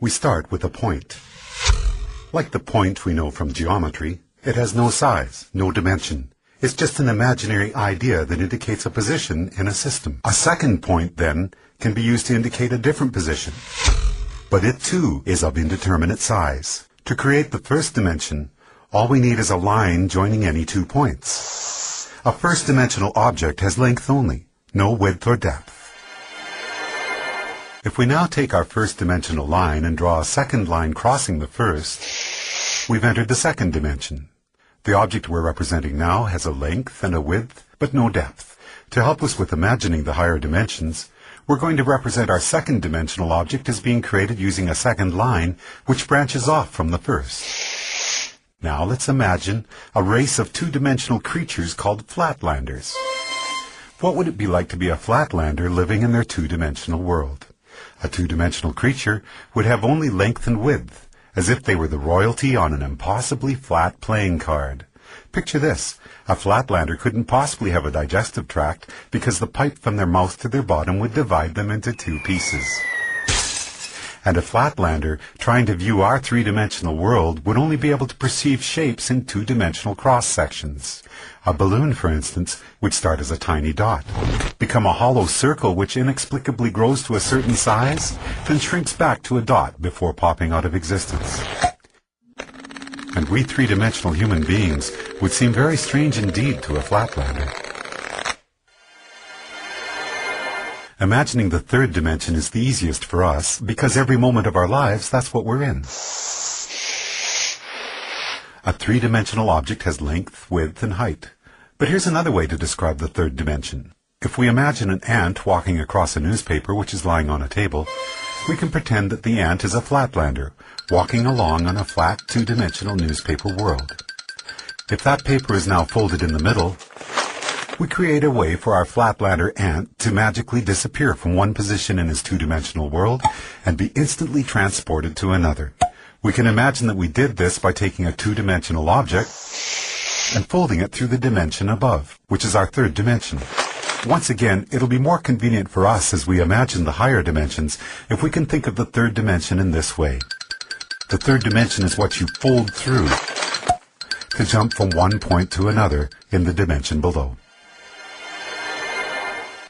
We start with a point. Like the point we know from geometry, it has no size, no dimension. It's just an imaginary idea that indicates a position in a system. A second point, then, can be used to indicate a different position. But it, too, is of indeterminate size. To create the first dimension, all we need is a line joining any 2 points. A first-dimensional object has length only, no width or depth. If we now take our first-dimensional line and draw a second line crossing the first, we've entered the second dimension. The object we're representing now has a length and a width, but no depth. To help us with imagining the higher dimensions, we're going to represent our second-dimensional object as being created using a second line which branches off from the first. Now let's imagine a race of 2-dimensional creatures called Flatlanders. What would it be like to be a Flatlander living in their 2-dimensional world? A 2-dimensional creature would have only length and width, as if they were the royalty on an impossibly flat playing card. Picture this. A Flatlander couldn't possibly have a digestive tract because the pipe from their mouth to their bottom would divide them into 2 pieces. And a Flatlander trying to view our 3-dimensional world would only be able to perceive shapes in 2-dimensional cross-sections. A balloon, for instance, would start as a tiny dot, become a hollow circle which inexplicably grows to a certain size, then shrinks back to a dot before popping out of existence. And we 3-dimensional human beings would seem very strange indeed to a Flatlander. Imagining the third dimension is the easiest for us because every moment of our lives, that's what we're in. A 3-dimensional object has length, width, and height. But here's another way to describe the third dimension. If we imagine an ant walking across a newspaper which is lying on a table, we can pretend that the ant is a Flatlander, walking along on a flat 2-dimensional newspaper world. If that paper is now folded in the middle, we create a way for our Flatlander ant to magically disappear from one position in his 2-dimensional world and be instantly transported to another. We can imagine that we did this by taking a 2-dimensional object and folding it through the dimension above, which is our third dimension. Once again, it'll be more convenient for us as we imagine the higher dimensions if we can think of the third dimension in this way. The third dimension is what you fold through to jump from one point to another in the dimension below.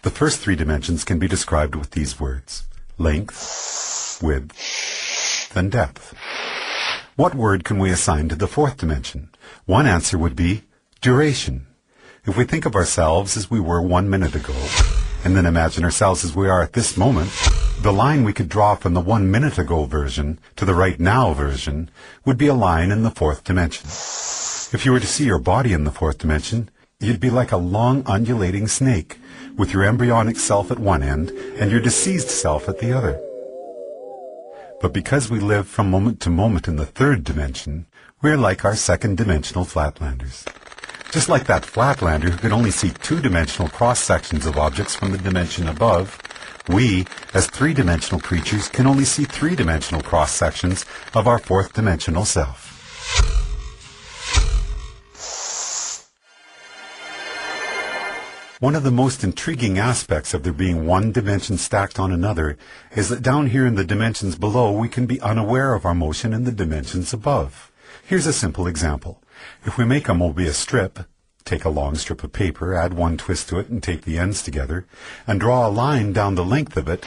The first 3 dimensions can be described with these words: length, width, and depth. What word can we assign to the fourth dimension? One answer would be duration. If we think of ourselves as we were 1 minute ago, and then imagine ourselves as we are at this moment, the line we could draw from the 1 minute ago version to the right now version would be a line in the fourth dimension. If you were to see your body in the fourth dimension, you'd be like a long undulating snake, with your embryonic self at one end and your deceased self at the other. But because we live from moment to moment in the third dimension, we're like our second-dimensional Flatlanders. Just like that Flatlander who can only see 2-dimensional cross-sections of objects from the dimension above, we, as 3-dimensional creatures, can only see 3-dimensional cross-sections of our fourth-dimensional self. One of the most intriguing aspects of there being one dimension stacked on another is that down here in the dimensions below we can be unaware of our motion in the dimensions above. Here's a simple example. If we make a Mobius strip, take a long strip of paper, add one twist to it and tape the ends together, and draw a line down the length of it,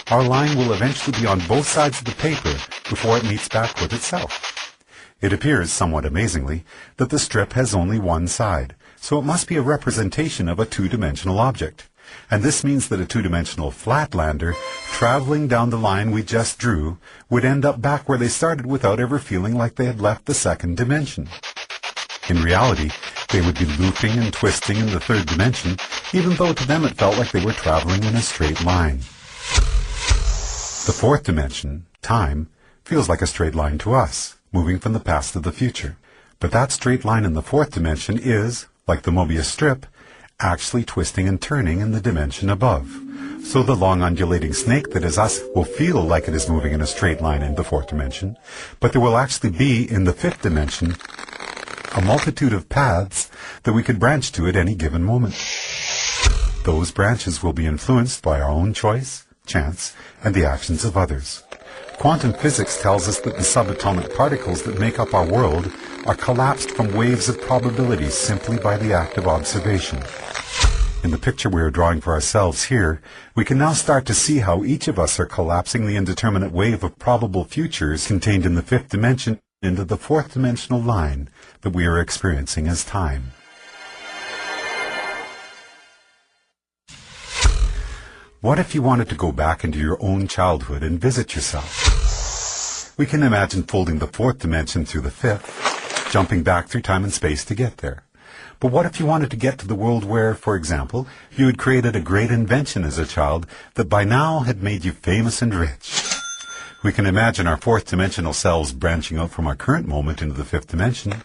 our line will eventually be on both sides of the paper before it meets back with itself. It appears, somewhat amazingly, that the strip has only one side, so it must be a representation of a 2-dimensional object. And this means that a 2-dimensional Flatlander, traveling down the line we just drew, would end up back where they started without ever feeling like they had left the second dimension. In reality, they would be looping and twisting in the third dimension, even though to them it felt like they were traveling in a straight line. The fourth dimension, time, feels like a straight line to us, moving from the past to the future. But that straight line in the fourth dimension is, like the Mobius strip, actually twisting and turning in the dimension above. So the long undulating snake that is us will feel like it is moving in a straight line in the fourth dimension, but there will actually be, in the fifth dimension, a multitude of paths that we could branch to at any given moment. Those branches will be influenced by our own choice, chance, and the actions of others. Quantum physics tells us that the subatomic particles that make up our world are collapsed from waves of probabilities simply by the act of observation. In the picture we are drawing for ourselves here, we can now start to see how each of us are collapsing the indeterminate wave of probable futures contained in the fifth dimension into the fourth dimensional line that we are experiencing as time. What if you wanted to go back into your own childhood and visit yourself? We can imagine folding the fourth dimension through the fifth, jumping back through time and space to get there. But what if you wanted to get to the world where, for example, you had created a great invention as a child that by now had made you famous and rich? We can imagine our fourth dimensional selves branching out from our current moment into the fifth dimension.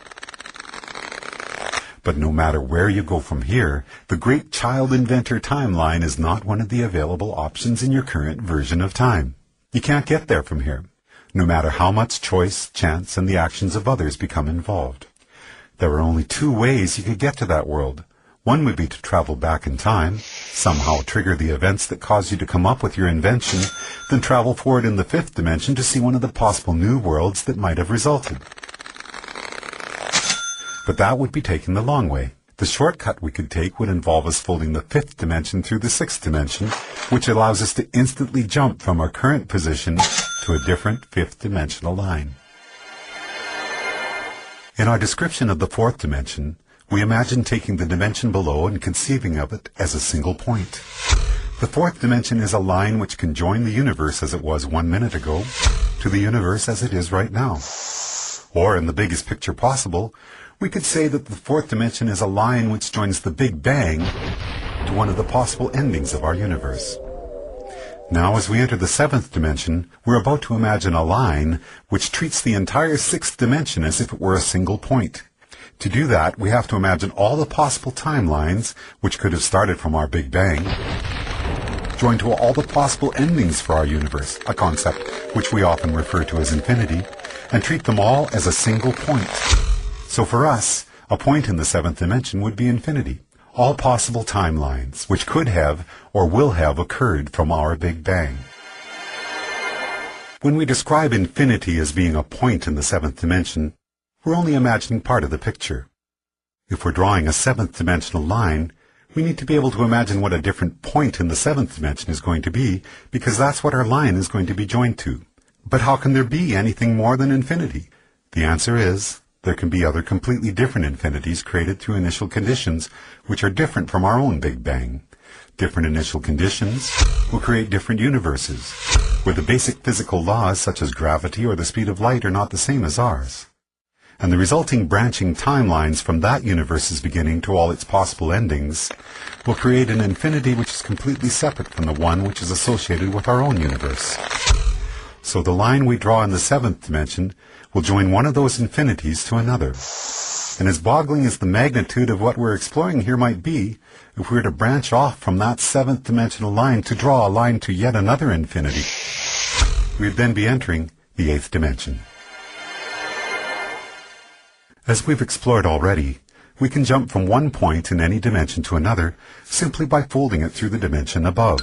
But no matter where you go from here, the great child inventor timeline is not one of the available options in your current version of time. You can't get there from here, no matter how much choice, chance, and the actions of others become involved. There are only two ways you could get to that world. One would be to travel back in time, somehow trigger the events that caused you to come up with your invention, then travel forward in the fifth dimension to see one of the possible new worlds that might have resulted. But that would be taking the long way. The shortcut we could take would involve us folding the fifth dimension through the sixth dimension, which allows us to instantly jump from our current position to a different fifth dimensional line. In our description of the fourth dimension, we imagine taking the dimension below and conceiving of it as a single point. The fourth dimension is a line which can join the universe as it was 1 minute ago to the universe as it is right now. Or, in the biggest picture possible, we could say that the fourth dimension is a line which joins the Big Bang to one of the possible endings of our universe. Now, as we enter the seventh dimension, we're about to imagine a line which treats the entire sixth dimension as if it were a single point. To do that, we have to imagine all the possible timelines, which could have started from our Big Bang, joined to all the possible endings for our universe, a concept which we often refer to as infinity, and treat them all as a single point. So for us, a point in the seventh dimension would be infinity. All possible timelines, which could have or will have occurred from our Big Bang. When we describe infinity as being a point in the seventh dimension, we're only imagining part of the picture. If we're drawing a seventh dimensional line, we need to be able to imagine what a different point in the seventh dimension is going to be, because that's what our line is going to be joined to. But how can there be anything more than infinity? The answer is, there can be other completely different infinities created through initial conditions which are different from our own Big Bang. Different initial conditions will create different universes, where the basic physical laws such as gravity or the speed of light are not the same as ours. And the resulting branching timelines from that universe's beginning to all its possible endings will create an infinity which is completely separate from the one which is associated with our own universe. So the line we draw in the seventh dimension will join one of those infinities to another. And as boggling as the magnitude of what we're exploring here might be, if we were to branch off from that seventh dimensional line to draw a line to yet another infinity, we'd then be entering the eighth dimension. As we've explored already, we can jump from one point in any dimension to another simply by folding it through the dimension above.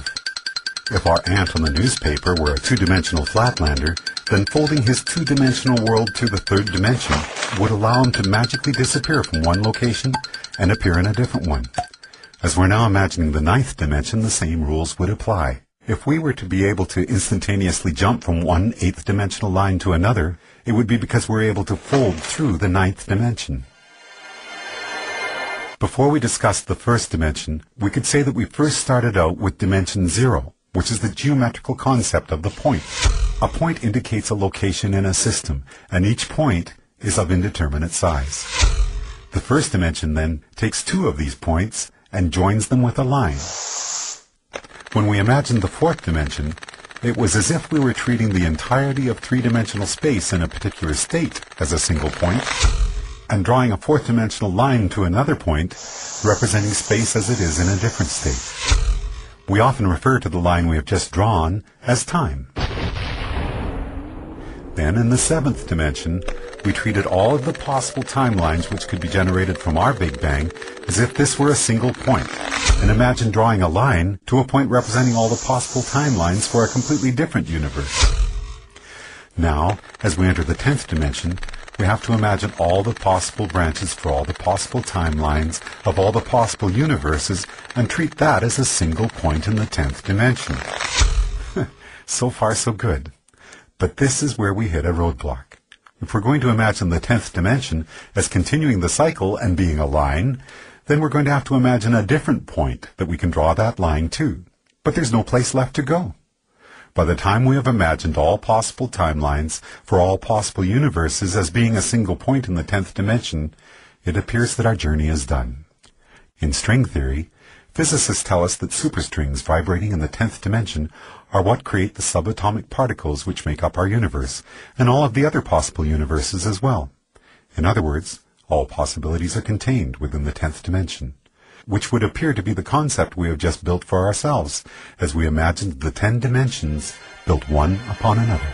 If our ant on the newspaper were a two-dimensional flatlander, then folding his two-dimensional world to the third dimension would allow him to magically disappear from one location and appear in a different one. As we're now imagining the ninth dimension, the same rules would apply. If we were to be able to instantaneously jump from one eighth-dimensional line to another, it would be because we're able to fold through the ninth dimension. Before we discuss the first dimension, we could say that we first started out with dimension 0, which is the geometrical concept of the point. A point indicates a location in a system, and each point is of indeterminate size. The first dimension then takes two of these points and joins them with a line. When we imagined the fourth dimension, it was as if we were treating the entirety of three-dimensional space in a particular state as a single point, and drawing a fourth-dimensional line to another point, representing space as it is in a different state. We often refer to the line we have just drawn as time. Then, in the seventh dimension, we treated all of the possible timelines which could be generated from our Big Bang as if this were a single point, and imagined drawing a line to a point representing all the possible timelines for a completely different universe. Now, as we enter the 10th dimension, we have to imagine all the possible branches for all the possible timelines of all the possible universes and treat that as a single point in the 10th dimension. So far, so good. But this is where we hit a roadblock. If we're going to imagine the 10th dimension as continuing the cycle and being a line, then we're going to have to imagine a different point that we can draw that line to. But there's no place left to go. By the time we have imagined all possible timelines for all possible universes as being a single point in the 10th dimension, it appears that our journey is done. In string theory, physicists tell us that superstrings vibrating in the 10th dimension are what create the subatomic particles which make up our universe, and all of the other possible universes as well. In other words, all possibilities are contained within the 10th dimension, which would appear to be the concept we have just built for ourselves, as we imagined the 10 dimensions built one upon another.